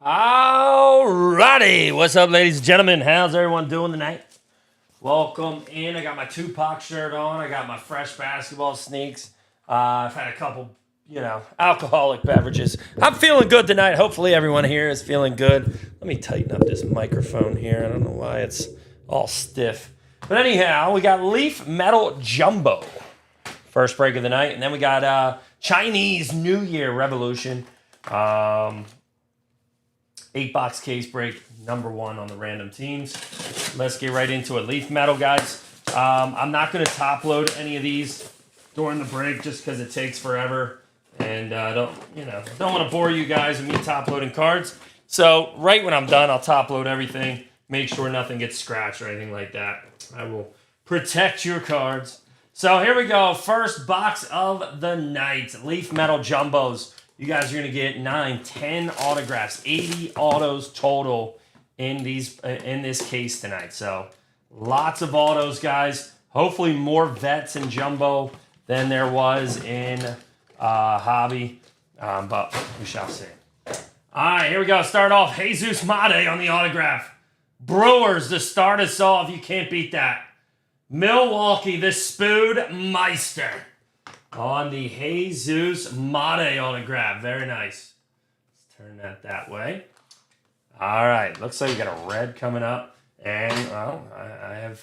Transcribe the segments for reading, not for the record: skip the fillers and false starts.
Alrighty, what's up, ladies and gentlemen? How's everyone doing tonight? Welcome in. I got my Tupac shirt on. I got my fresh basketball sneaks. I've had a couple, alcoholic beverages. I'm feeling good tonight. Hopefully, everyone here is feeling good. Let me tighten up this microphone here. I don't know why it's all stiff. But anyhow, we got Leaf Metal Jumbo, first break of the night, and then we got Chinese New Year Revolution. 8-box case break, number one on the random teams. Let's get right into it. Leaf Metal, guys. I'm not going to top load any of these during the break just because it takes forever, and don't want to bore you guys with me top loading cards. So right when I'm done, I'll top load everything. Make sure nothing gets scratched or anything like that. I will protect your cards. So here we go. First box of the night. Leaf Metal Jumbos. You guys are going to get 9, 10 autographs, 80 autos total in this case tonight. So lots of autos, guys. Hopefully more vets in Jumbo than there was in Hobby, but we shall see. All right, here we go. Start off, Jesus Mate on the autograph. Brewers to start us off. You can't beat that. Milwaukee, the Spood Meister. On the Jesus Mate autograph. Very nice. Let's turn that way. All right. Looks like we got a red coming up. And, well, I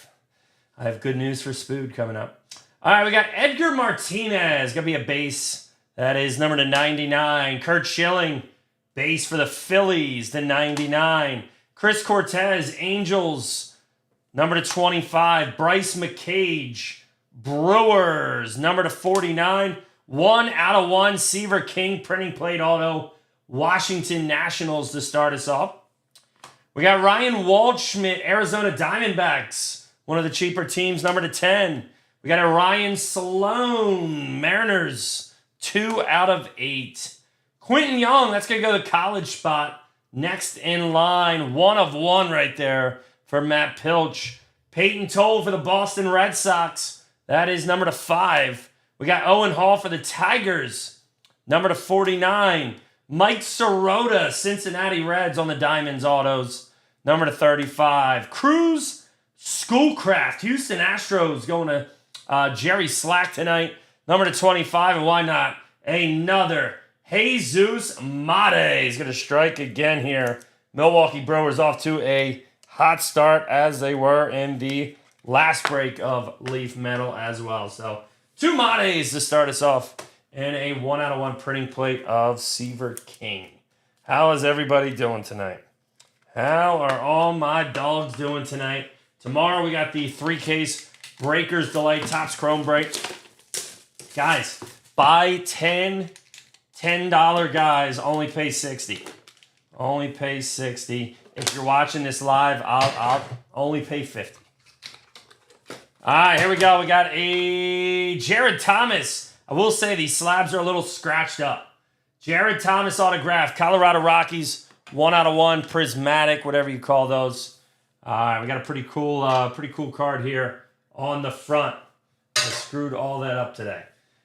have good news for Spood coming up. All right. We got Edgar Martinez. Going to be a base. That is number to 99. Curt Schilling. Base for the Phillies. The 99. Chris Cortez. Angels. Number to 25. Bryce McCage. Brewers, number to 49, 1/1, Seaver King, printing plate auto, Washington Nationals to start us off. We got Ryan Waldschmidt, Arizona Diamondbacks, one of the cheaper teams, number to 10. We got a Ryan Sloan, Mariners, 2/8. Quentin Young, that's going to go to the college spot, next in line, 1/1 right there for Matt Pilch. Peyton Toll for the Boston Red Sox. That is number to 5. We got Owen Hall for the Tigers. Number to 49. Mike Sirota, Cincinnati Reds on the Diamonds autos. Number to 35. Cruz Schoolcraft, Houston Astros going to Jerry Slack tonight. Number to 25. And why not? Another Jesus Mate is going to strike again here. Milwaukee Brewers off to a hot start as they were in the last break of Leaf Metal as well. So 2 Mates to start us off and a 1/1 printing plate of Seaver King. How is everybody doing tonight? How are all my dogs doing tonight? Tomorrow we got the 3-case Breakers Delight Topps Chrome break. Guys, buy 10 $10 guys, only pay 60. Only pay 60. If you're watching this live, I'll only pay 50. All right, here we go. We got a Jared Thomas. I will say these slabs are a little scratched up. Jared Thomas autograph, Colorado Rockies, 1/1, prismatic, whatever you call those. All right, we got a pretty cool card here on the front. I screwed all that up today.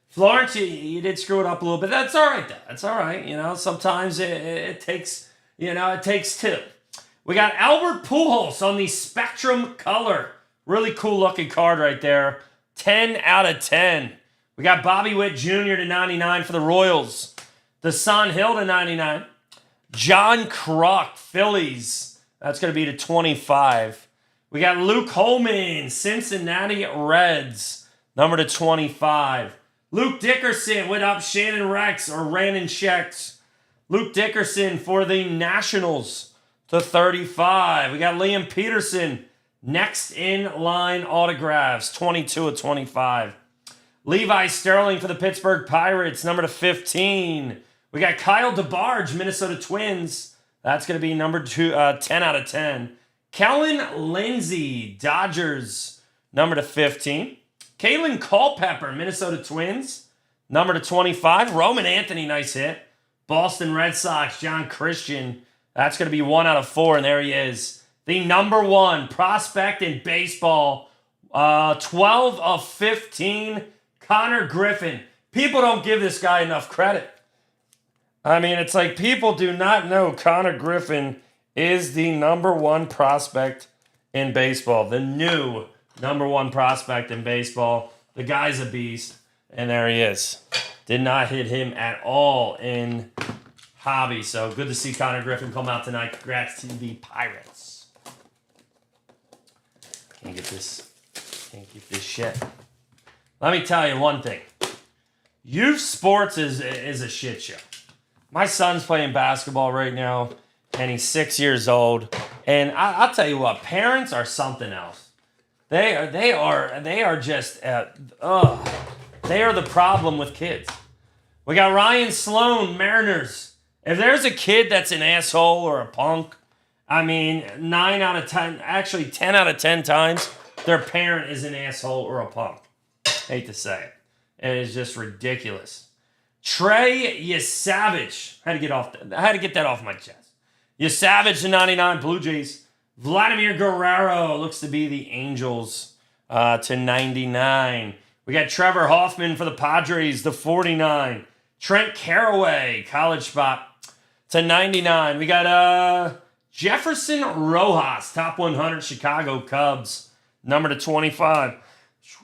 Florence, you did screw it up a little bit. That's all right, though. That's all right. Sometimes it takes, it takes two. We got Albert Pujols on the Spectrum Color. Really cool looking card right there. 10/10. We got Bobby Witt Jr. to 99 for the Royals. Dasan Hill to 99. John Kruk, Phillies. That's going to be to 25. We got Luke Holman, Cincinnati Reds. Number to 25. Luke Dickerson with up Shannon Rex or Rannon Shex. Luke Dickerson for the Nationals to 35. We got Liam Peterson. Next in line autographs, 22/25. Levi Sterling for the Pittsburgh Pirates, number to 15. We got Kyle DeBarge, Minnesota Twins. That's going to be number 10/10. Kellen Lindsey, Dodgers, number to 15. Kalen Culpepper, Minnesota Twins, number to 25. Roman Anthony, nice hit. Boston Red Sox, John Christian. That's going to be 1/4, and there he is. The number 1 prospect in baseball, 12/15, Connor Griffin. People don't give this guy enough credit. I mean, it's like people do not know Connor Griffin is the number one prospect in baseball. The new number one prospect in baseball. The guy's a beast. And there he is. Did not hit him at all in hobby. So good to see Connor Griffin come out tonight. Congrats to the Pirates. Can't get this shit. Let me tell you one thing. Youth sports is a shit show. My son's playing basketball right now, and he's 6 years old. And I'll tell you what, parents are something else. They are just they are the problem with kids. We got Ryan Sloan, Mariners. If there's a kid that's an asshole or a punk, I mean, 9 out of 10, actually 10 out of 10 times, their parent is an asshole or a punk. Hate to say it. It is just ridiculous. Trey Yesavage. I had to get that off my chest. Yesavage to 99, Blue Jays. Vladimir Guerrero looks to be the Angels to 99. We got Trevor Hoffman for the Padres, the 49. Trent Carraway, college spot, to 99. We got Jefferson Rojas, top 100 Chicago Cubs, number to 25.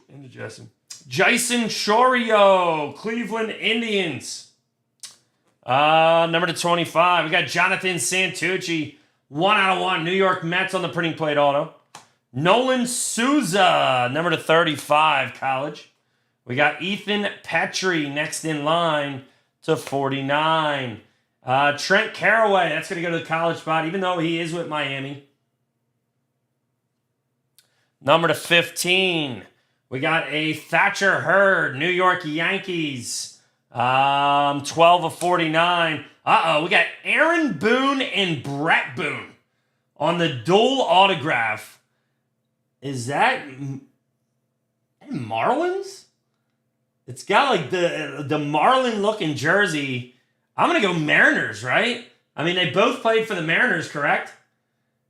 Indigestion. Jason Chorio, Cleveland Indians, number to 25. We got Jonathan Santucci, 1 out of 1, New York Mets on the printing plate auto. Nolan Souza, number to 35, college. We got Ethan Petrie next in line to 49. Trent Carraway, that's going to go to the college spot, even though he is with Miami. Number to 15. We got a Thatcher Hurd, New York Yankees, 12 of 49. We got Aaron Boone and Brett Boone on the dual autograph. Is that Marlins? It's got like the Marlin-looking jersey. I'm going to go Mariners, right? I mean, they both played for the Mariners, correct?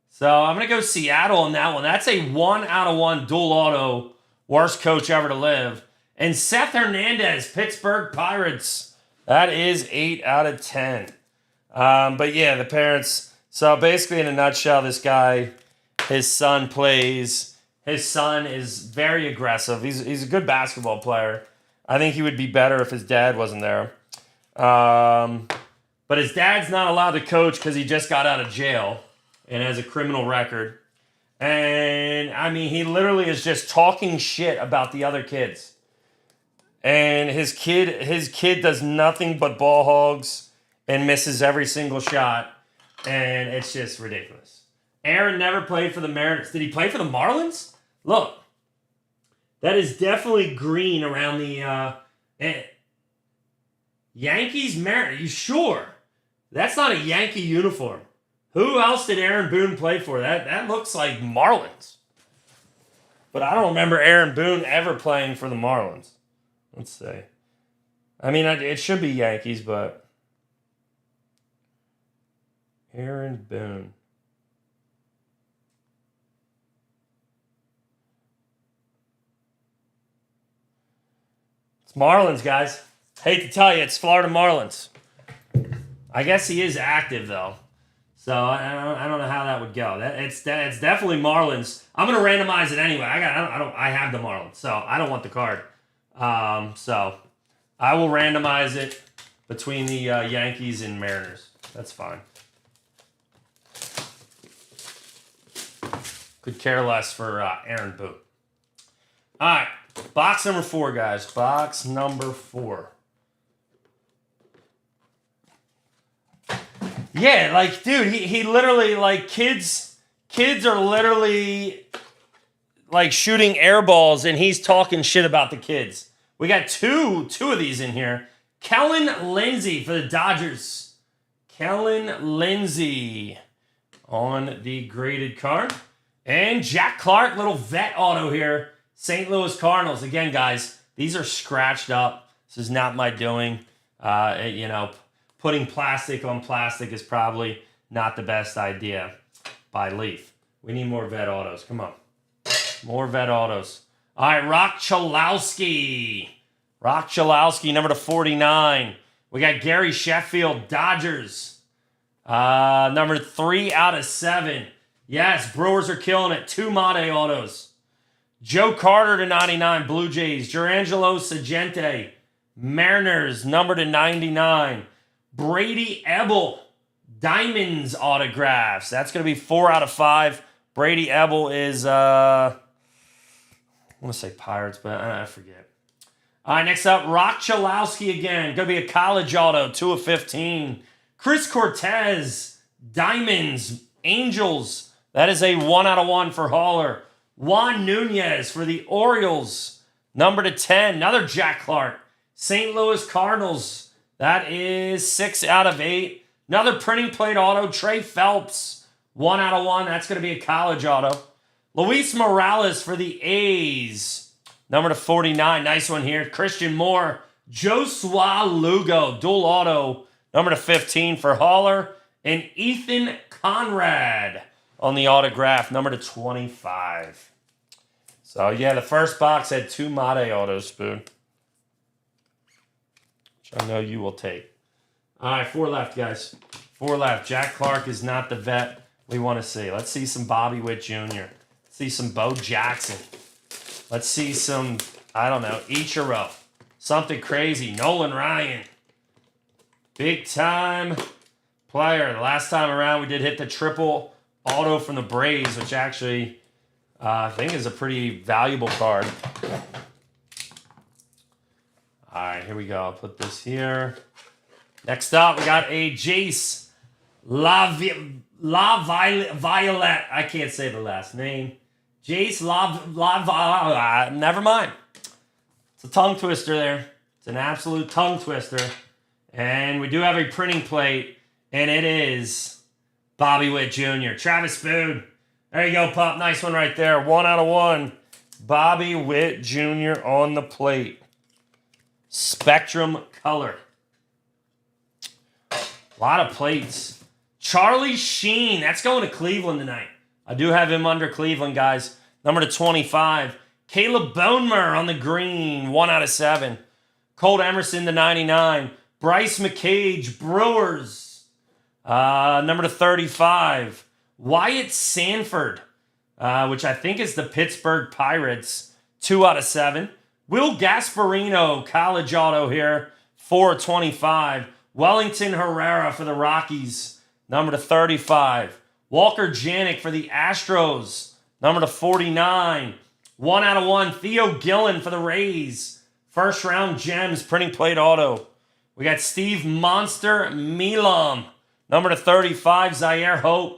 So I'm going to go Seattle on that one. That's a 1 out of 1 dual auto. Worst coach ever to live. And Seth Hernandez, Pittsburgh Pirates. That is 8 out of 10. But yeah, the parents. So basically, in a nutshell, this guy, his son plays. His son is very aggressive. He's a good basketball player. I think he would be better if his dad wasn't there. But his dad's not allowed to coach because he just got out of jail and has a criminal record. And, I mean, he literally is just talking shit about the other kids. And his kid does nothing but ball hogs and misses every single shot. And it's just ridiculous. Aaron never played for the Mariners. Did he play for the Marlins? Look. That is definitely green around the Yankees Mariners. You sure? That's not a Yankee uniform. Who else did Aaron Boone play for? That looks like Marlins. But I don't remember Aaron Boone ever playing for the Marlins. Let's see. I mean, it should be Yankees, but Aaron Boone. It's Marlins, guys. Hate to tell you, it's Florida Marlins. I guess he is active, though. So I don't know how that would go. It's definitely Marlins. I'm gonna randomize it anyway. I have the Marlins, so I don't want the card. So I will randomize it between the Yankees and Mariners. That's fine. Could care less for Aaron Boone. All right, box number 4, guys. Box number 4. Yeah, like, dude, he literally, like, kids are literally, like, shooting air balls, and he's talking shit about the kids. We got two of these in here. Kellen Lindsey for the Dodgers. Kellen Lindsey on the graded card. And Jack Clark, little vet auto here. St. Louis Cardinals. Again, guys, these are scratched up. This is not my doing. Putting plastic on plastic is probably not the best idea by Leaf. We need more vet autos. Come on. More vet autos. All right, Rock Chalowski. Rock Chalowski, number to 49 We got Gary Sheffield, Dodgers. Number 3 out of 7. Yes, Brewers are killing it. 2 Mate autos. Joe Carter to 99, Blue Jays. Jurangelo Sagente, Mariners, number to 99. Brady Ebel, Diamonds autographs. That's going to be 4 out of 5. Brady Ebel is, I want to say Pirates, but I forget. All right, next up, Rock Chalowski again. Going to be a college auto, 2 of 15. Chris Cortez, Diamonds, Angels. That is a 1 out of 1 for Haller. Juan Nunez for the Orioles, number to 10. Another Jack Clark. St. Louis Cardinals. That is 6 out of 8. Another printing plate auto. Trey Phelps, 1 out of 1. That's going to be a college auto. Luis Morales for the A's, number to 49. Nice one here. Christian Moore. Joshua Lugo, dual auto, number to 15 for Haller. And Ethan Conrad on the autograph, number to 25. So, yeah, the first box had 2 Mate autos, Spoon, which I know you will take. All right, 4 left, guys. 4 left. Jack Clark is not the vet we want to see. Let's see some Bobby Witt Jr. Let's see some Bo Jackson. Let's see some, I don't know, Ichiro. Something crazy. Nolan Ryan. Big time player. The last time around, we did hit the triple auto from the Braves, which actually I think is a pretty valuable card. All right, here we go. I'll put this here. Next up, we got a Jace La Violette. I can't say the last name. Jace never mind. It's a tongue twister there. It's an absolute tongue twister. And we do have a printing plate, and it is Bobby Witt Jr. Travis Spoon. There you go, Pup. Nice one right there. 1 out of 1. Bobby Witt Jr. on the plate. Spectrum color. A lot of plates. Charlie Sheen. That's going to Cleveland tonight. I do have him under Cleveland, guys. Number to 25. Caleb Bonemer on the green. 1 out of 7. Colt Emerson to 99. Bryce McCage, Brewers. Number to 35. Wyatt Sanford, which I think is the Pittsburgh Pirates. 2 out of 7. Will Gasparino, college auto here. 4 of 25. Wellington Herrera for the Rockies. Number to 35. Walker Janik for the Astros. Number to 49. 1 out of 1. Theo Gillen for the Rays. First round gems, printing plate auto. We got Steve Monster Milam. Number to 35. Zaire Hope.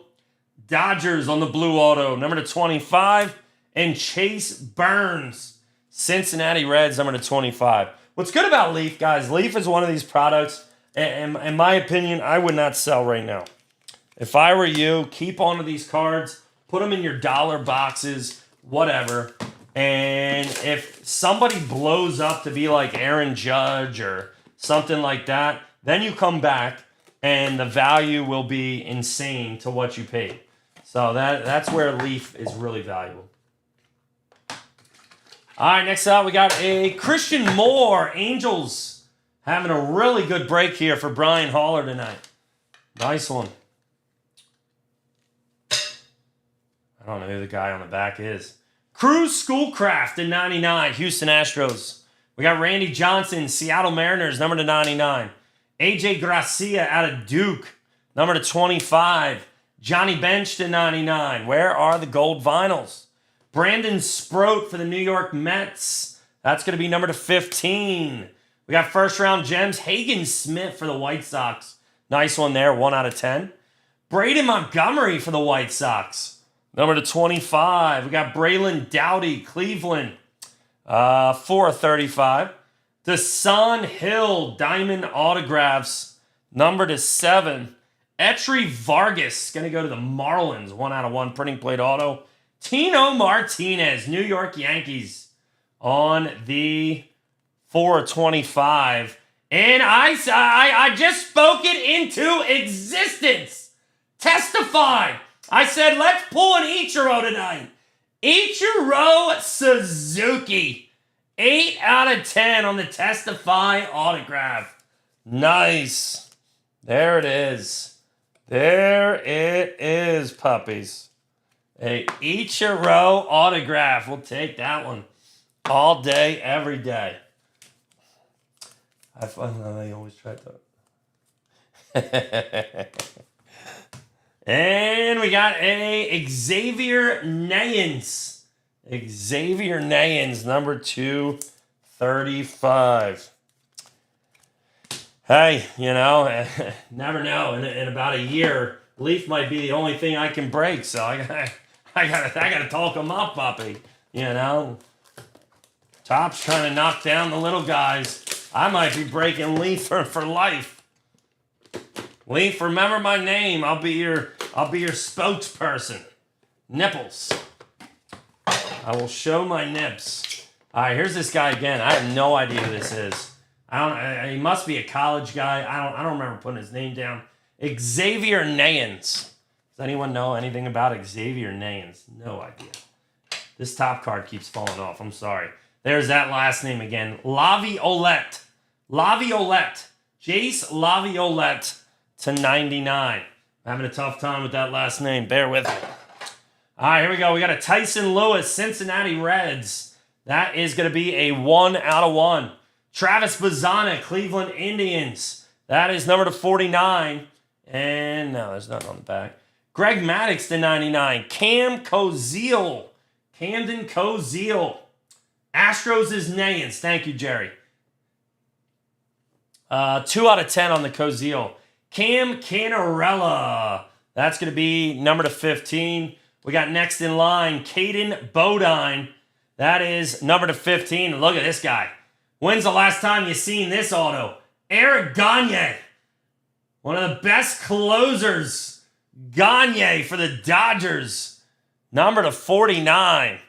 Dodgers on the blue auto. Number to 25. And Chase Burns. Cincinnati Reds, number to 25. What's good about Leaf, guys, Leaf is one of these products, and in my opinion, I would not sell right now. If I were you, keep on to these cards. Put them in your dollar boxes, whatever. And if somebody blows up to be like Aaron Judge or something like that, then you come back and the value will be insane to what you paid. So that's where Leaf is really valuable. All right, next up we got a Christian Moore. Angels having a really good break here for Brian Haller tonight. Nice one. I don't know who the guy on the back is. Cruz Schoolcraft in 99, Houston Astros. We got Randy Johnson, Seattle Mariners, number to 99. AJ Gracia out of Duke, number to 25. Johnny Bench to 99. Where are the gold vinyls? Brandon Sproat for the New York Mets. That's going to be number to 15. We got first round gems. Hagen Smith for the White Sox. Nice one there, 1 out of 10. Braden Montgomery for the White Sox. Number to 25. We got Braylon Doughty, Cleveland. 4 of 35. Desan Hill, Diamond Autographs. Number to 7. Etri Vargas, going to go to the Marlins. 1 out of 1, printing plate auto. Tino Martinez, New York Yankees. On the 4 of 25. And I just spoke it into existence. Testify. I said, let's pull an Ichiro tonight. Ichiro Suzuki. 8 out of 10 on the Testify autograph. Nice. There it is. There it is, puppies. A Ichiro autograph. We'll take that one all day, every day. I always try to. And we got a Xavier Nayens. Xavier Nayens, number 235. Hey, never know. In about a year, Leaf might be the only thing I can break. So I gotta talk him up, puppy. Top's trying to knock down the little guys. I might be breaking Leaf for life. Leaf, remember my name. I'll be your spokesperson. Nipples. I will show my nips. All right, here's this guy again. I have no idea who this is. He must be a college guy. I don't remember putting his name down. Xavier Nayens. Does anyone know anything about Xavier Nayens? No idea. This top card keeps falling off. I'm sorry. There's that last name again. Laviolette. Laviolette. Jace Laviolette /99. I'm having a tough time with that last name. Bear with me. All right, here we go. We got a Tyson Lewis, Cincinnati Reds. That is going to be a 1/1. Travis Bazzana, Cleveland Indians. That is number /49. And no, there's nothing on the back. Greg Maddux /99. Cam Koziel. Camden Koziel. Astros is Nayens. Thank you, Jerry. 2/10 on the Koziel. Cam Canarella. That's going to be number /15. We got next in line, Caden Bodine. That is number /15. Look at this guy. When's the last time you seen this auto? Eric Gagne. One of the best closers. Gagne for the Dodgers. Number /49.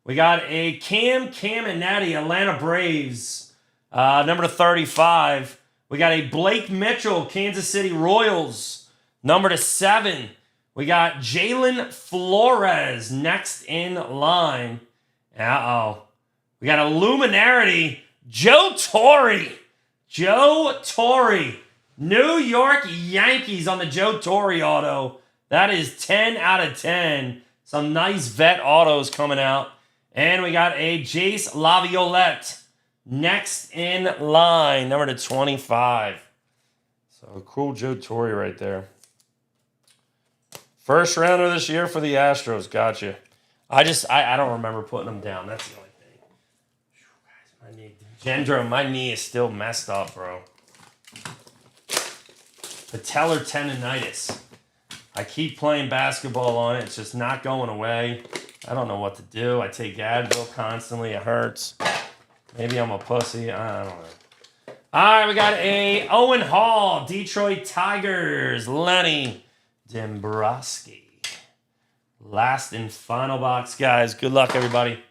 We got a Cam Caminetti, Atlanta Braves. Number /35. We got a Blake Mitchell, Kansas City Royals. Number /7. We got Jalen Flores next in line. Uh-oh. We got a Luminarity, Joe Torre. Joe Torre. New York Yankees on the Joe Torre auto. That is 10/10. Some nice vet autos coming out. And we got a Jace Laviolette next in line, number /25. So cool Joe Torre right there. First rounder this year for the Astros. Gotcha. I don't remember putting them down. That's the only thing. Whew, guys, my knee. Gendro, my knee is still messed up, bro. Patellar tendonitis. I keep playing basketball on it. It's just not going away. I don't know what to do. I take Advil constantly. It hurts. Maybe I'm a pussy. I don't know. All right, we got a Owen Hall, Detroit Tigers, Lenny Dombrowski. Last and final box, guys. Good luck, everybody.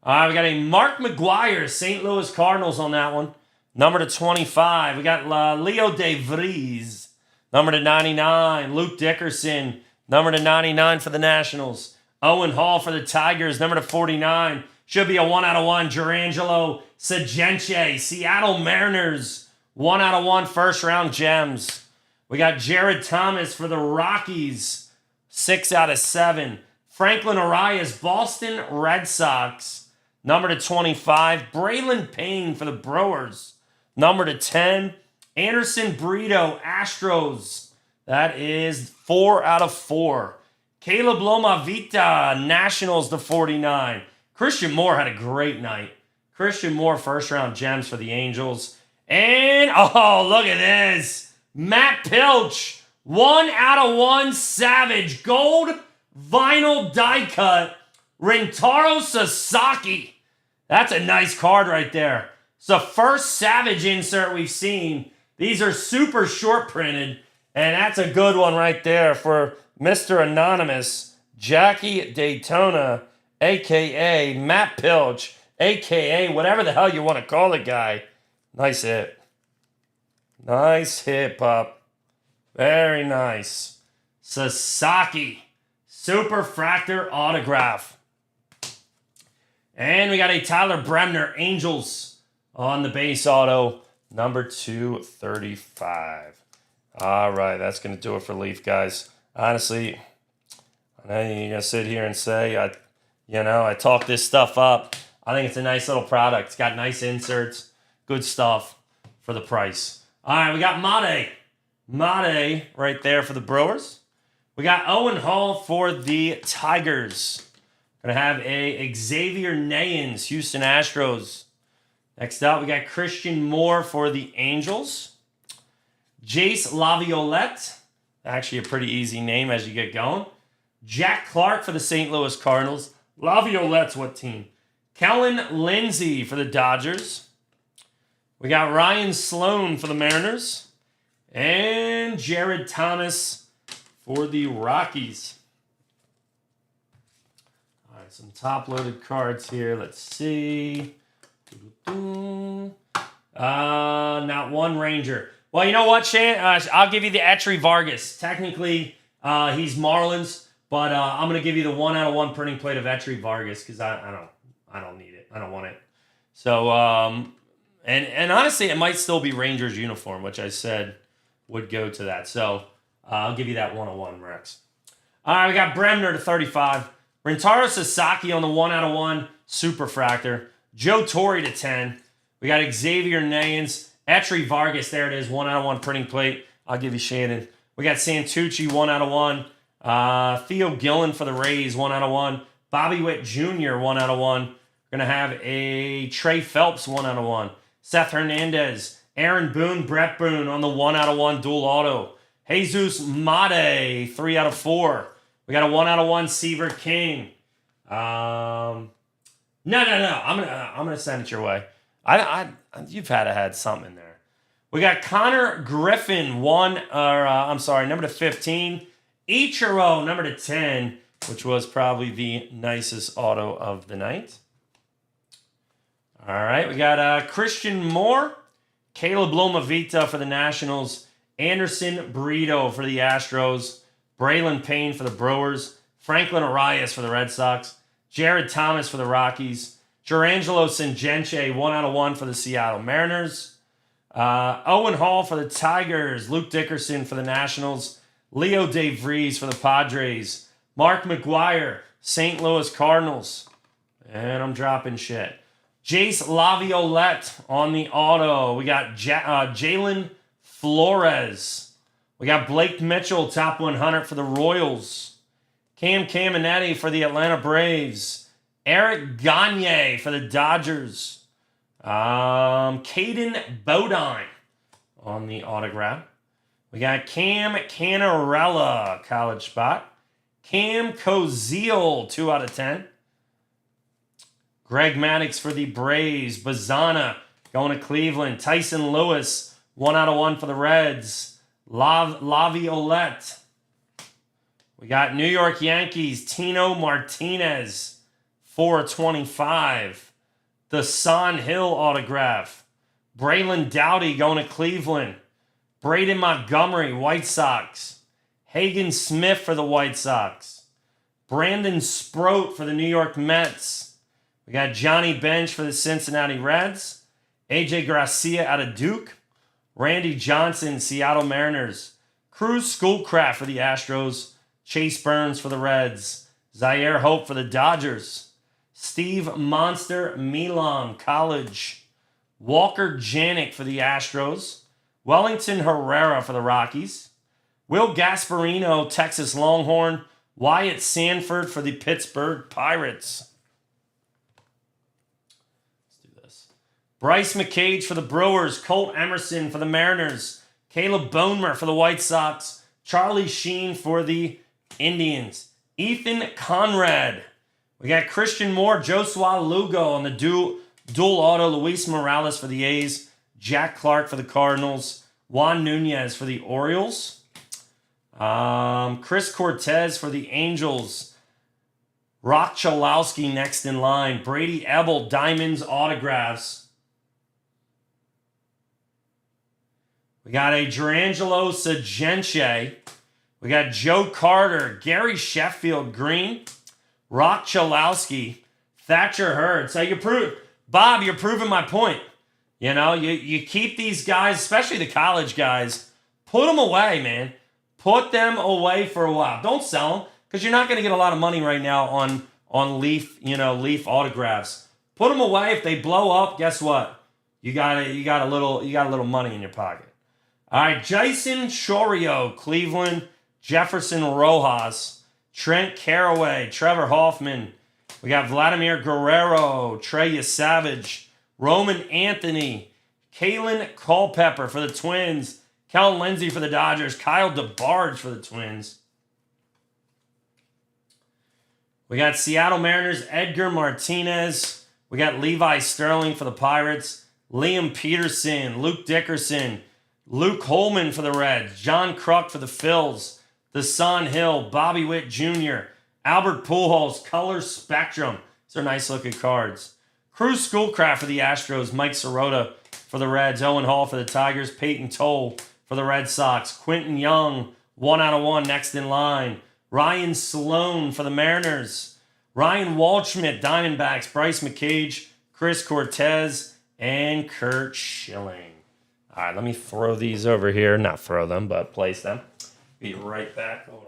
All right, we got a Mark McGuire, St. Louis Cardinals on that one. Number /25. We got Leo De Vries, number /99. Luke Dickerson, number /99 for the Nationals. Owen Hall for the Tigers, number /49. Should be a 1/1. Jurangelo Sagenche, Seattle Mariners, 1/1 first round gems. We got Jared Thomas for the Rockies, 6/7. Franklin Arias, Boston Red Sox, number /25. Braylon Payne for the Brewers, number /10. Anderson Brito, Astros. That is 4/4. Caleb Lomavita, Nationals /49. Christian Moore had a great night. Christian Moore, first round gems for the Angels. And, oh, look at this. Matt Pilch, 1/1 Savage. Gold vinyl die cut. Rintaro Sasaki. That's a nice card right there. It's the first Savage insert we've seen. These are super short printed. And that's a good one right there for Mr. Anonymous, Jackie Daytona, a.k.a. Matt Pilch, a.k.a. whatever the hell you want to call the guy. Nice hit. Nice hit, pup. Very nice. Sasaki, Superfractor autograph. And we got a Tyler Bremner, Angels on the base auto. number 235. All right, that's going to do it for Leaf, guys. Honestly, I know you're going to sit here and say, I talk this stuff up. I think it's a nice little product. It's got nice inserts, good stuff for the price. All right, we got Made. Made right there for the Brewers. We got Owen Hall for the Tigers. Going to have a Xavier Nayens, Houston Astros. Next up, we got Christian Moore for the Angels. Jace Laviolette. Actually a pretty easy name as you get going. Jack Clark for the St. Louis Cardinals. Laviolette's what team? Kellen Lindsey for the Dodgers. We got Ryan Sloan for the Mariners. And Jared Thomas for the Rockies. All right, some top-loaded cards here. Let's see. Not one Ranger. Well, you know what, Shane? I'll give you the Etry Vargas. Technically, he's Marlins, but I'm going to give you the 1/1 printing plate of Etry Vargas because I don't need it. I don't want it. So, and honestly, it might still be Rangers uniform, which I said would go to that. So, I'll give you that 1/1, Rex. All right, we got Bremner to 35. Rentaro Sasaki on the 1/1 Superfractor. Joe Torre to 10. We got Xavier Nayens. Etry Vargas, there it is, 1/1 printing plate. I'll give you Shannon. We got Santucci, 1/1. Theo Gillen for the Rays, 1/1. Bobby Witt Jr., 1/1. We're going to have a Trey Phelps, 1/1. Seth Hernandez, Aaron Boone, Brett Boone on the 1/1 dual auto. Jesus Made, 3/4. We got a 1/1 Seaver King. No. I'm gonna send it your way. You've had something in there. We got Connor Griffin, number to 15. Ichiro, number to 10, which was probably the nicest auto of the night. All right, we got Christian Moore, Caleb Lomavita for the Nationals, Anderson Burrito for the Astros, Braylon Payne for the Brewers, Franklin Arias for the Red Sox, Jared Thomas for the Rockies, Jurangelo Sangenche, 1/1 for the Seattle Mariners, Owen Hall for the Tigers, Luke Dickerson for the Nationals, Leo DeVries for the Padres, Mark McGuire, St. Louis Cardinals, and I'm dropping shit. Jace Laviolette on the auto. We got Jalen Flores. We got Blake Mitchell, top 100 for the Royals. Cam Caminetti for the Atlanta Braves. Eric Gagne for the Dodgers. Caden Bodine on the autograph. We got Cam Canarella, college spot. Cam Koziel, 2/10. Greg Maddux for the Braves. Bazana going to Cleveland. Tyson Lewis, 1/1 for the Reds. Laviolette. We got New York Yankees. Tino Martinez, 4/25. The Son Hill autograph. Braylon Doughty going to Cleveland. Braden Montgomery, White Sox. Hagen Smith for the White Sox. Brandon Sproat for the New York Mets. We got Johnny Bench for the Cincinnati Reds. AJ Gracia out of Duke. Randy Johnson, Seattle Mariners. Cruz Schoolcraft for the Astros. Chase Burns for the Reds. Zaire Hope for the Dodgers. Steve Monster Milan, college. Walker Janik for the Astros. Wellington Herrera for the Rockies. Will Gasparino, Texas Longhorn. Wyatt Sanford for the Pittsburgh Pirates. Let's do this. Bryce McCage for the Brewers. Colt Emerson for the Mariners. Caleb Bonemer for the White Sox. Charlie Sheen for the Indians. Ethan Conrad. We got Christian Moore, Joshua Lugo on the dual auto. Luis Morales for the A's. Jack Clark for the Cardinals. Juan Nunez for the Orioles. Chris Cortez for the Angels. Rock Chalowski next in line. Brady Ebel, Diamonds autographs. We got a Jurangelo Sangenche. We got Joe Carter, Gary Sheffield green. Rock Chalowski, Thatcher Hurd. So Bob, you're proving my point. You know, you keep these guys, especially the college guys, put them away, man. Put them away for a while. Don't sell them because you're not going to get a lot of money right now on Leaf, Leaf autographs. Put them away. If they blow up, guess what? You got a little money in your pocket. All right, Jason Chorio, Cleveland, Jefferson Rojas, Trent Carraway, Trevor Hoffman. We got Vladimir Guerrero, Trey Savage, Roman Anthony, Kalen Culpepper for the Twins, Kellen Lindsey for the Dodgers, Kyle DeBarge for the Twins. We got Seattle Mariners, Edgar Martinez. We got Levi Sterling for the Pirates, Liam Peterson, Luke Dickerson, Luke Holman for the Reds, John Kruk for the Phils, Desan Hill, Bobby Witt Jr., Albert Pujols, Color Spectrum. These are nice looking cards. Cruz Schoolcraft for the Astros, Mike Sirota for the Reds, Owen Hall for the Tigers, Peyton Toll for the Red Sox, Quentin Young, 1/1 next in line, Ryan Sloan for the Mariners, Ryan Waldschmidt, Diamondbacks, Bryce McCage, Chris Cortez, and Kurt Schilling. All right, let me throw these over here. Not throw them, but place them. Be right back. Hold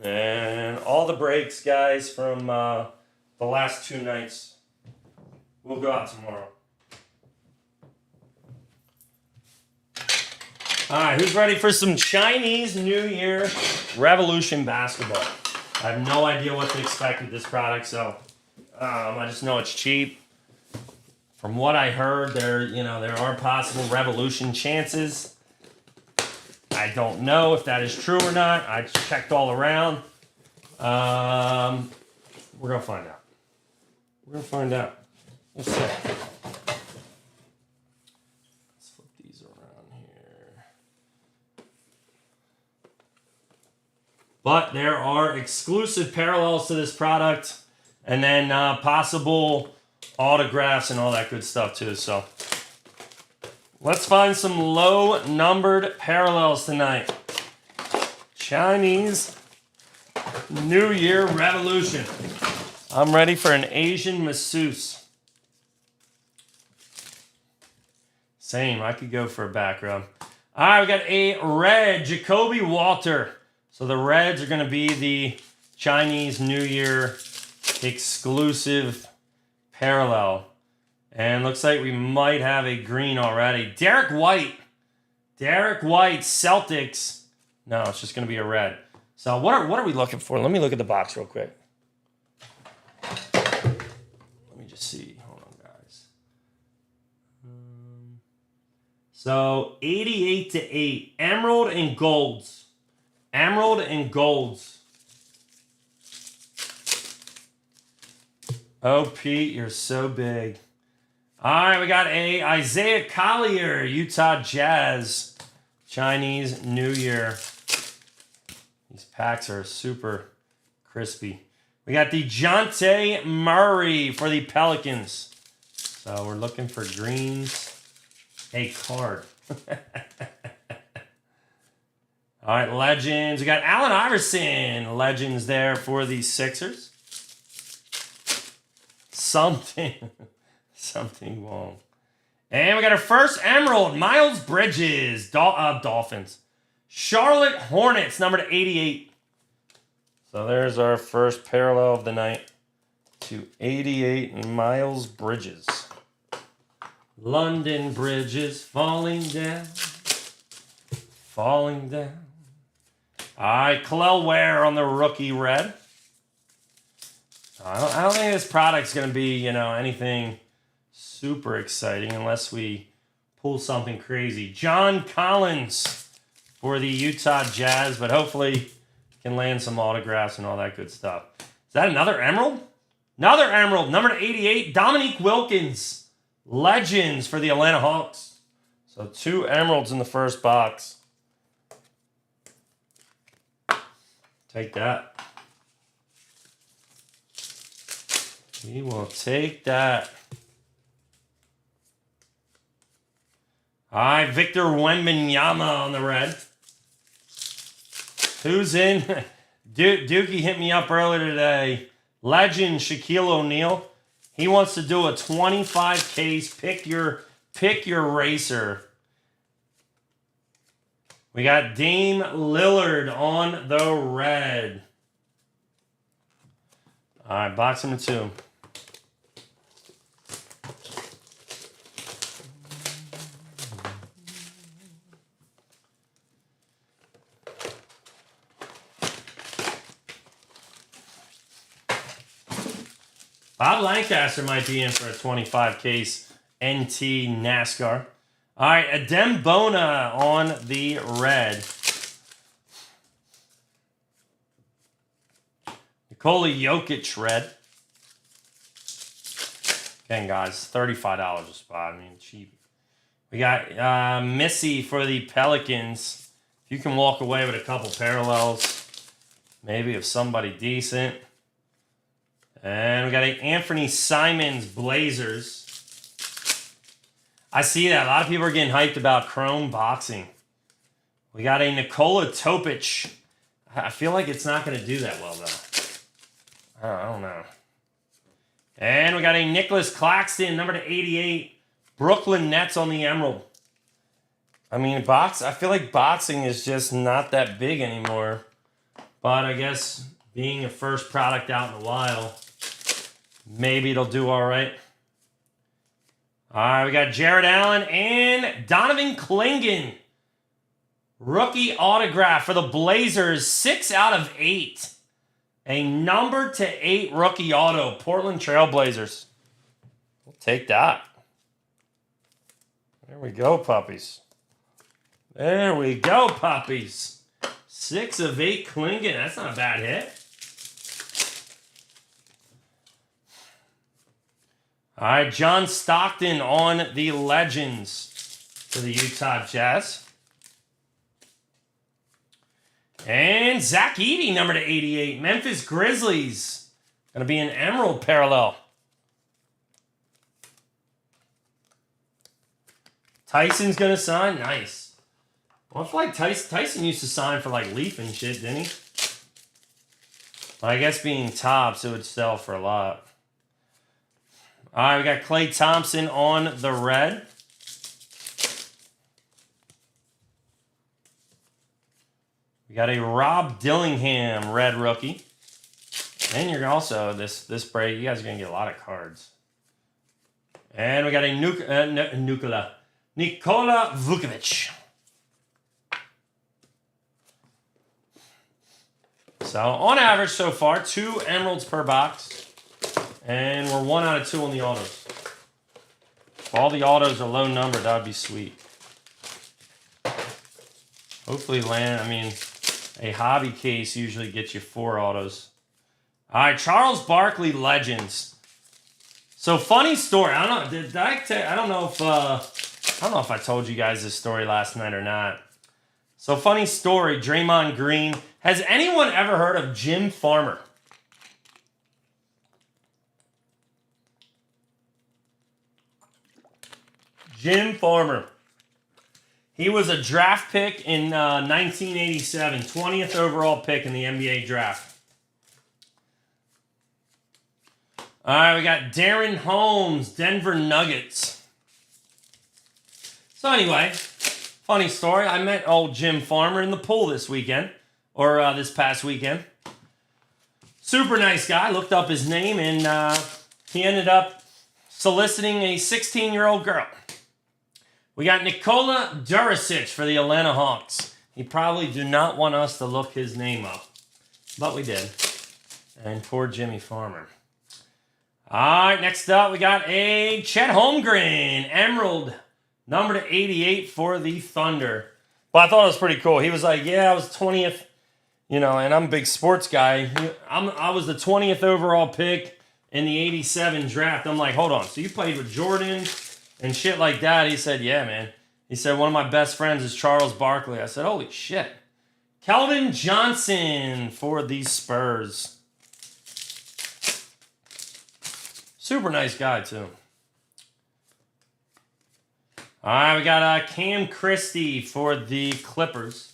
on. And all the breaks, guys, from the last 2 nights will go out tomorrow. All right, who's ready for some Chinese New Year Revolution basketball? I have no idea what to expect with this product, so I just know it's cheap. From what I heard, there are possible Revolution chances. I don't know if that is true or not. I checked all around. We're gonna find out. Let's see. Let's flip these around here. But there are exclusive parallels to this product, and then possible autographs and all that good stuff too. So let's find some low-numbered parallels tonight. Chinese New Year Revolution. I'm ready for an Asian masseuse. Same, I could go for a back rub. All right, we got a red Jacoby Walter. So the Reds are going to be the Chinese New Year exclusive parallel. And looks like we might have a green already. Derek White, Celtics. No, it's just going to be a red. So what are we looking for? Let me look at the box real quick. Let me just see. Hold on, guys. So 88/8. Emerald and golds. Oh, Pete, you're so big. All right, we got a Isaiah Collier, Utah Jazz, Chinese New Year. These packs are super crispy. We got the DeJounte Murray for the Pelicans. So we're looking for greens. A card. All right, Legends. We got Allen Iverson, Legends there for the Sixers. Something wrong. And we got our first Emerald, Miles Bridges, Dolphins. Charlotte Hornets, number 88. So there's our first parallel of the night to 88 Miles Bridges. London Bridges falling down. All right, Kel'el Ware on the rookie red. I don't think this product's going to be, anything super exciting unless we pull something crazy. John Collins for the Utah Jazz, but hopefully can land some autographs and all that good stuff. Is that another Emerald? Another Emerald, number 88, Dominique Wilkins, Legends for the Atlanta Hawks. So 2 Emeralds in the first box. Take that. We will take that. All right, Victor Wembanyama on the red. Who's in? Dookie hit me up earlier today. Legend Shaquille O'Neal. He wants to do a 25 case. Pick your racer. We got Dame Lillard on the red. All right, box number 2. Bob Lancaster might be in for a 25 case NT NASCAR. All right, Adem Bona on the red. Nikola Jokic red. Again, guys, $35 a spot. I mean, cheap. We got Missy for the Pelicans. If you can walk away with a couple parallels, maybe of somebody decent. And we got a Anthony Simons Blazers. I see that. A lot of people are getting hyped about Chrome boxing. We got a Nikola Topic. I feel like it's not going to do that well, though. I don't know. And we got a Nicholas Claxton, number to 88. Brooklyn Nets on the Emerald. I mean, I feel like boxing is just not that big anymore. But I guess being a first product out in a while, maybe it'll do all right. All right, we got Jared Allen and Donovan Clingan. Rookie autograph for the Blazers, 6 out of 8. A number to 8 rookie auto, Portland Trail Blazers. We'll take that. There we go, puppies. There we go, puppies. 6 of 8 Clingan. That's not a bad hit. All right, John Stockton on the Legends for the Utah Jazz. And Zach Edey, number to 88. Memphis Grizzlies. Going to be an Emerald parallel. Tyson's going to sign. Nice. Well, I feel like Tyson used to sign for like Leaf and shit, didn't he? Well, I guess being tops, it would sell for a lot. All right, we got Klay Thompson on the red. We got a Rob Dillingham red rookie. And you're also, this break, you guys are going to get a lot of cards. And we got a Nikola Vukovic. So, on average so far, 2 emeralds per box. And we're 1 out of 2 on the autos. If all the autos are low numbered, that would be sweet. Hopefully a hobby case usually gets you 4 autos. All right, Charles Barkley Legends. So funny story. I don't know. I don't know if I told you guys this story last night or not. So funny story. Draymond Green. Has anyone ever heard of Jim Farmer? Jim Farmer. He was a draft pick in 1987, 20th overall pick in the NBA draft. All right, we got Darren Holmes, Denver Nuggets. So anyway, funny story. I met old Jim Farmer in the pool this weekend, or this past weekend. Super nice guy. Looked up his name, and he ended up soliciting a 16-year-old girl. We got Nikola Duricic for the Atlanta Hawks. He probably do not want us to look his name up, but we did. And poor Jimmy Farmer. All right, next up we got a Chet Holmgren Emerald, number to 88 for the Thunder. Well, I thought it was pretty cool. He was like, yeah, I was 20th, and I'm a big sports guy. I was the 20th overall pick in the 87 draft. I'm like, hold on. So you played with Jordan and shit like that? He said, yeah, man. He said, one of my best friends is Charles Barkley. I said, holy shit. Keldon Johnson for the Spurs. Super nice guy, too. All right, we got Cam Christie for the Clippers.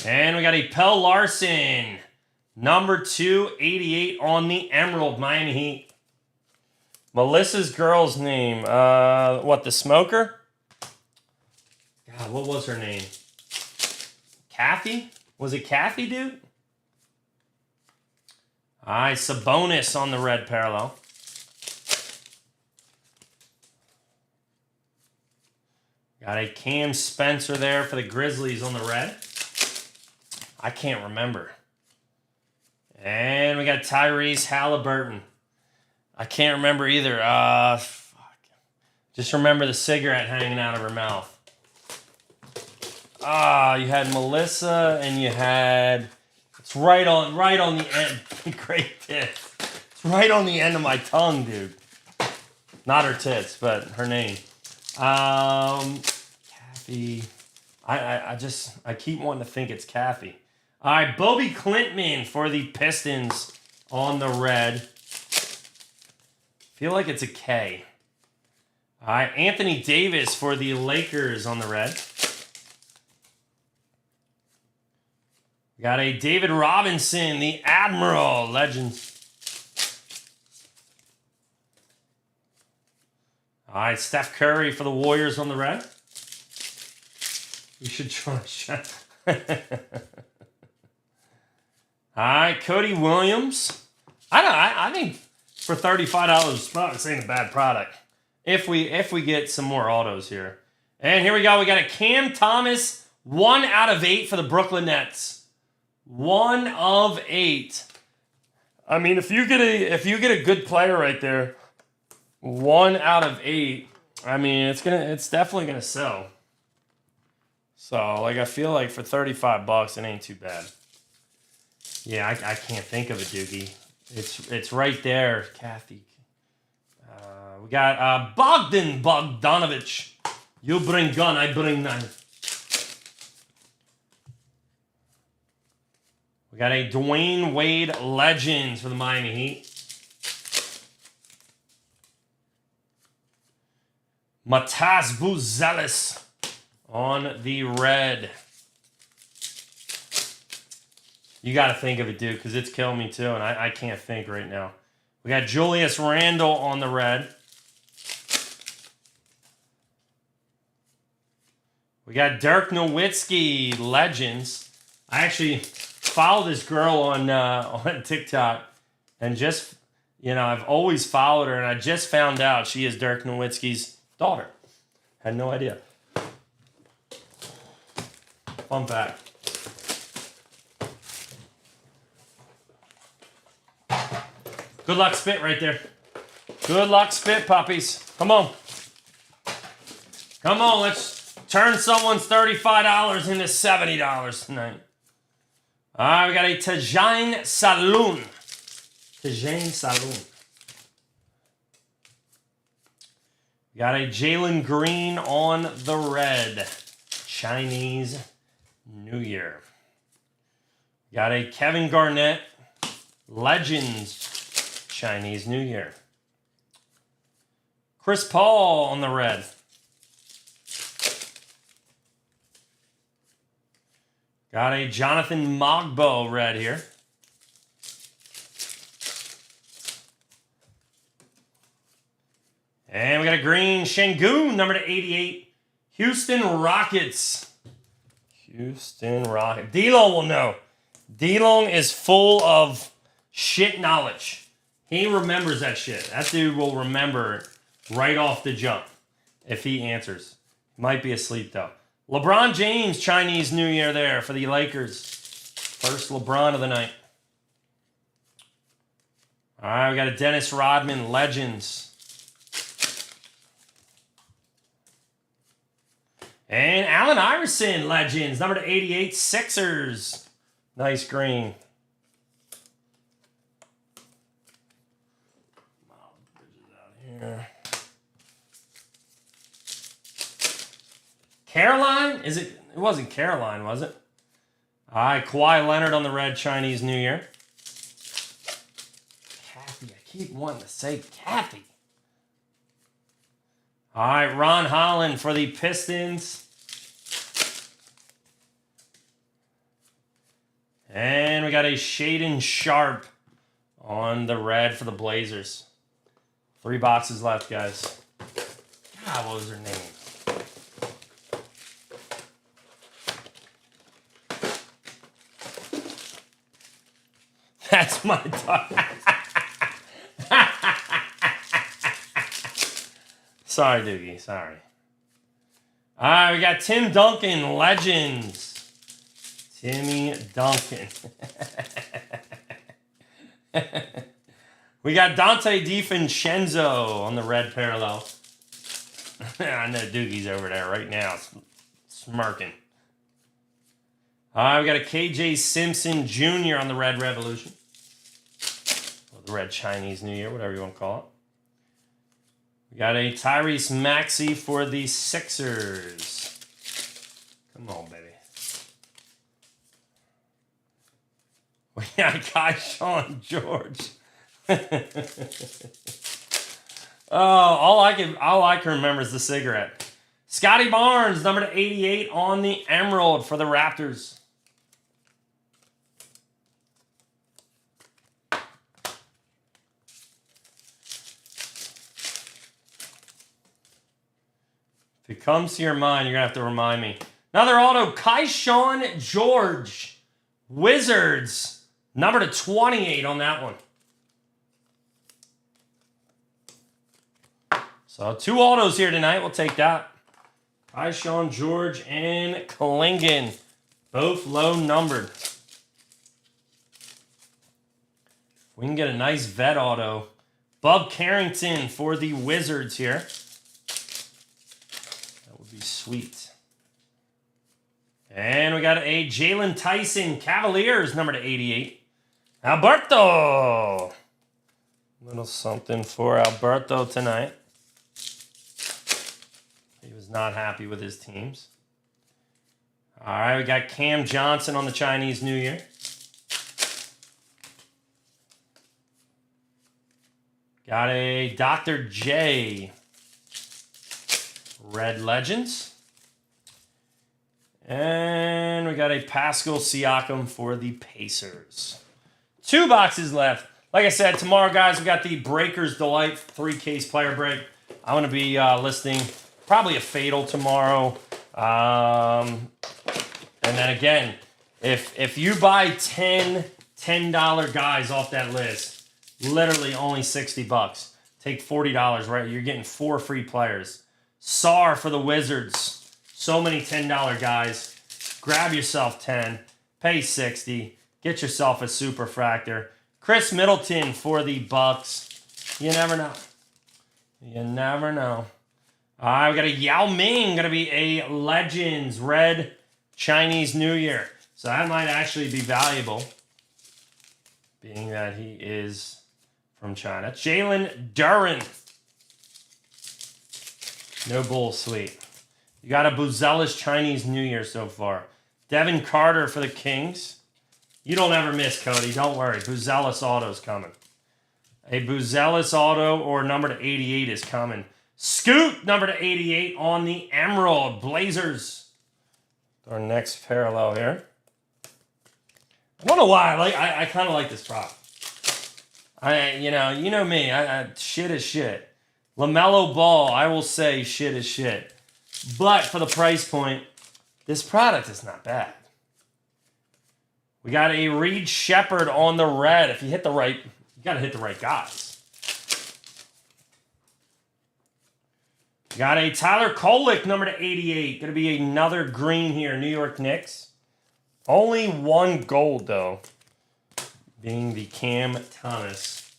And we got a Pell Larson, number 288 on the Emerald, Miami Heat. Melissa's girl's name, what, the smoker? God, what was her name? Kathy? Was it Kathy, dude? All right, Sabonis on the red parallel. Got a Cam Spencer there for the Grizzlies on the red. I can't remember. And we got Tyrese Halliburton. I can't remember either. Fuck. Just remember the cigarette hanging out of her mouth. You had Melissa and you had... It's right on the end. Great tits. It's right on the end of my tongue, dude. Not her tits, but her name. Kathy. I keep wanting to think it's Kathy. All right, Bobby Klintman for the Pistons on the red. Feel like it's a K. All right, Anthony Davis for the Lakers on the red. Got a David Robinson, the Admiral, Legends. All right, Steph Curry for the Warriors on the red. We should try. All right, Cody Williams. I think for $35, this ain't a bad product. If we get some more autos here. And here we go. We got a Cam Thomas, 1 out of 8 for the Brooklyn Nets. 1 of 8. I mean, if you get a good player right there, 1 out of 8. I mean, it's definitely gonna sell. So, like, I feel like for $35, it ain't too bad. Yeah, I can't think of a Doogie. It's right there, Kathy. We got Bogdan Bogdanovic. You bring gun, I bring knife. We got a Dwayne Wade Legends for the Miami Heat. Matas Buzelis on the red. You got to think of it, dude, because it's killing me too, and I can't think right now. We got Julius Randle on the red. We got Dirk Nowitzki Legends. I actually follow this girl on TikTok, and just, I've always followed her, and I just found out she is Dirk Nowitzki's daughter. Had no idea. Fun fact. Good luck spit right there. Good luck spit, puppies. Come on. Come on, let's turn someone's $35 into $70 tonight. All right, we got a Tajane Saloon. Tajane Saloon. We got a Jalen Green on the red. Chinese New Year. We got a Kevin Garnett. Legends. Chinese New Year. Chris Paul on the red. Got a Jonathan Mogbo red here. And we got a green Şengün, number 88. Houston Rockets. Houston Rockets. D-Long will know. D-Long is full of shit knowledge. He remembers that shit. That dude will remember right off the jump if he answers. Might be asleep, though. LeBron James, Chinese New Year there for the Lakers. First LeBron of the night. All right, we got a Dennis Rodman, Legends. And Allen Iverson, Legends, number 88, Sixers. Nice green. Here. Caroline? It wasn't Caroline, was it? All right, Kawhi Leonard on the red, Chinese New Year. Kathy, I keep wanting to say Kathy. All right, Ron Holland for the Pistons. And we got a Shaden Sharp on the red for the Blazers. 3 boxes left, guys. God, what was her name? That's my dog. Sorry, Doogie. Sorry. All right, we got Tim Duncan, Legends. Timmy Duncan. We got Dante DiVincenzo on the red parallel. I know Doogie's over there right now smirking. All right, we got a KJ Simpson Jr. on the red Revolution. Or the red Chinese New Year, whatever you want to call it. We got a Tyrese Maxey for the Sixers. Come on, baby. We got Keyshawn George. Oh, all I can remember is the cigarette. Scotty Barnes, number to 88 on the Emerald for the Raptors. If it comes to your mind, you're going to have to remind me. Another auto, Keyshawn George. Wizards, number to 28 on that one. So 2 autos here tonight. We'll take that. Keyshawn George and Klingon. Both low numbered. We can get a nice vet auto. Bub Carrington for the Wizards here. That would be sweet. And we got a Jalen Tyson Cavaliers, number to 88. Alberto. Little something for Alberto tonight. He was not happy with his teams. All right, we got Cam Johnson on the Chinese New Year. Got a Dr. J. Red Legends. And we got a Pascal Siakam for the Pacers. 2 boxes left. Like I said, tomorrow, guys, we got the Breakers Delight 3-case player break. I'm going to be listing probably a Fatal tomorrow. And then again, if you buy $10 guys off that list, literally only $60. Take $40, right? You're getting 4 free players. SAR for the Wizards. So many $10 guys. Grab yourself 10. Pay 60. Get yourself a Superfractor. Chris Middleton for the Bucks. You never know. You never know. All right, we got a Yao Ming. Going to be a Legends Red Chinese New Year. So that might actually be valuable, being that he is from China. Jalen Duren. No bull sweet. You got a Buzelis Chinese New Year so far. Devin Carter for the Kings. You don't ever miss, Cody. Don't worry. Buzelis auto's coming. A Buzelis auto or number to 88 is coming. Scoot, number to 88 on the Emerald Blazers. Our next parallel here. I don't know why. I kind of like this prop. You know me. Shit is shit. LaMelo Ball, I will say shit is shit. But for the price point, this product is not bad. We got a Reed Shepherd on the red. If you hit the right, you got to hit the right guys. Got a Tyler Kolek, number to 88. Going to be another green here, New York Knicks. Only 1 gold, though, being the Cam Thomas.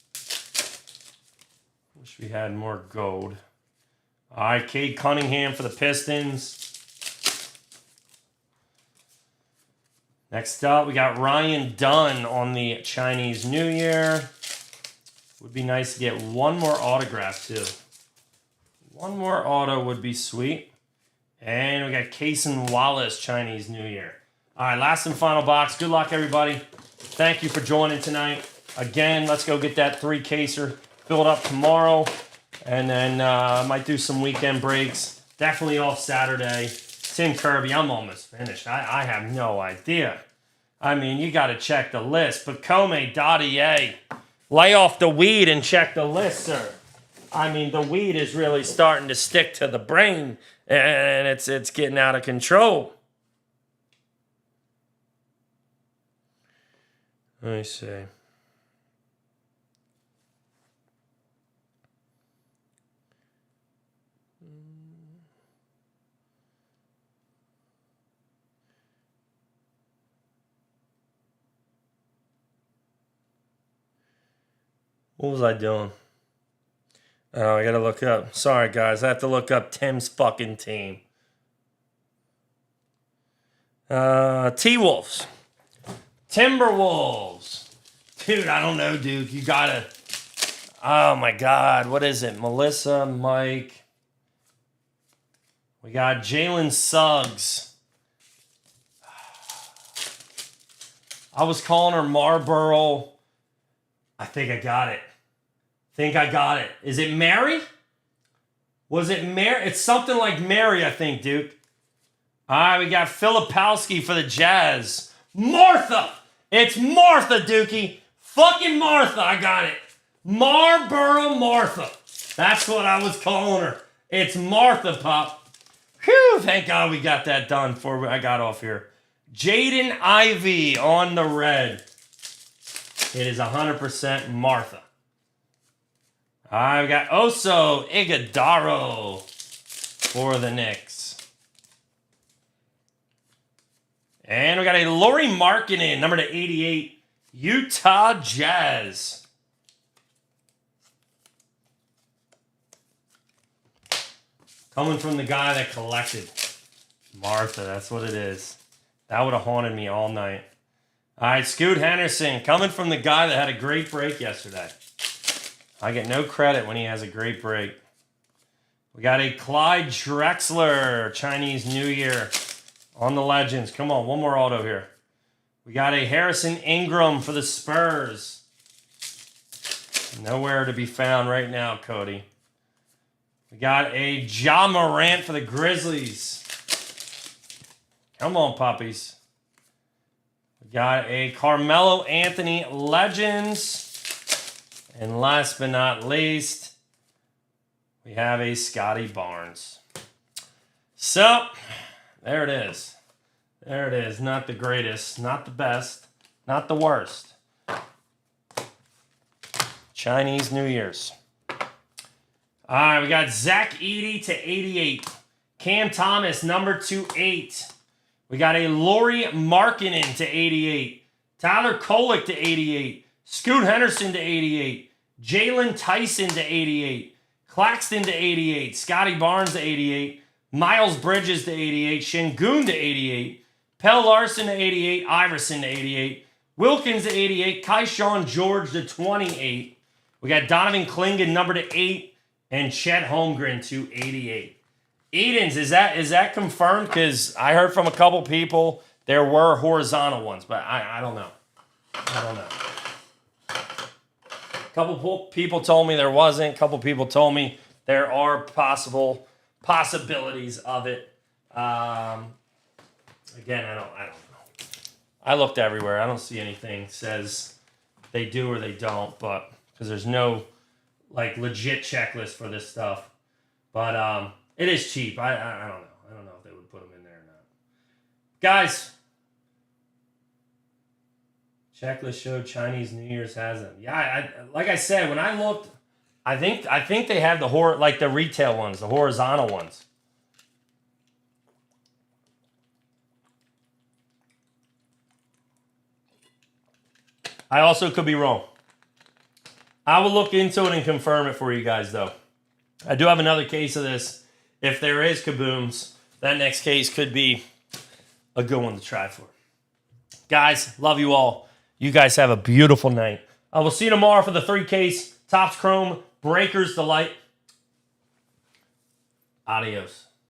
Wish we had more gold. All right, Cade Cunningham for the Pistons. Next up, we got Ryan Dunn on the Chinese New Year. Would be nice to get 1 more autograph, too. 1 more auto would be sweet. And we got Cason Wallace, Chinese New Year. All right, last and final box. Good luck, everybody. Thank you for joining tonight. Again, let's go get that 3-caser filled up tomorrow. And then I might do some weekend breaks. Definitely off Saturday. Tim Kirby, I'm almost finished. I have no idea. I mean, you got to check the list. Pacome Dadier. Lay off the weed and check the list, sir. I mean, the weed is really starting to stick to the brain, and it's getting out of control. Let me see. What was I doing? Oh, I gotta look up. Sorry, guys. I have to look up Tim's fucking team. T-Wolves. Timberwolves. Dude, I don't know, dude. You gotta... Oh, my God. What is it? Melissa, Mike. We got Jalen Suggs. I was calling her Marlboro. I think I got it. Is it Mary? Was it Mary? It's something like Mary, I think, Duke. All right, we got Filipowski for the Jazz. Martha! It's Martha, Dookie. Fucking Martha, I got it. Marlboro Martha. That's what I was calling her. It's Martha, Pop. Whew, thank God we got that done before I got off here. Jaden Ivey on the red. It is 100% Martha. All right, we got Oso Iguodaro for the Knicks. And we got a Lauri Markkanen, number to 88, Utah Jazz. Coming from the guy that collected. Martha, that's what it is. That would have haunted me all night. All right, Scoot Henderson, coming from the guy that had a great break yesterday. I get no credit when he has a great break. We got a Clyde Drexler, Chinese New Year on the Legends. Come on, one more auto here. We got a Harrison Ingram for the Spurs. Nowhere to be found right now, Cody. We got a Ja Morant for the Grizzlies. Come on, puppies. We got a Carmelo Anthony Legends. And last but not least, we have a Scotty Barnes. So, there it is. There it is. Not the greatest, not the best, not the worst. Chinese New Year's. All right, we got Zach Edey to 88. Cam Thomas, number 28. We got a Lauri Markkanen to 88. Tyler Kolek to 88. Scoot Henderson to 88. Jalen Tyson to 88. Claxton to 88. Scotty Barnes to 88. Miles Bridges to 88. Şengün to 88. Pell Larson to 88. Iverson to 88. Wilkins to 88. Keyshawn George to 28. We got Donovan Clingan, number to 8. And Chet Holmgren to 88. Edens, is that confirmed? Because I heard from a couple people there were horizontal ones, but I don't know. I don't know. A couple people told me there wasn't. A couple people told me there are possibilities of it. Again, I don't know. I looked everywhere. I don't see anything says they do or they don't, but because there's no like legit checklist for this stuff. But it is cheap. I don't know. I don't know if they would put them in there or not. Guys, checklist showed Chinese New Year's has them. Yeah, like I said, when I looked, I think they have the retail ones, the horizontal ones. I also could be wrong. I will look into it and confirm it for you guys, though. I do have another case of this. If there is kabooms, that next case could be a good one to try for. Guys, love you all. You guys have a beautiful night. I will see you tomorrow for the 3-case Topps Chrome Breakers Delight. Adios.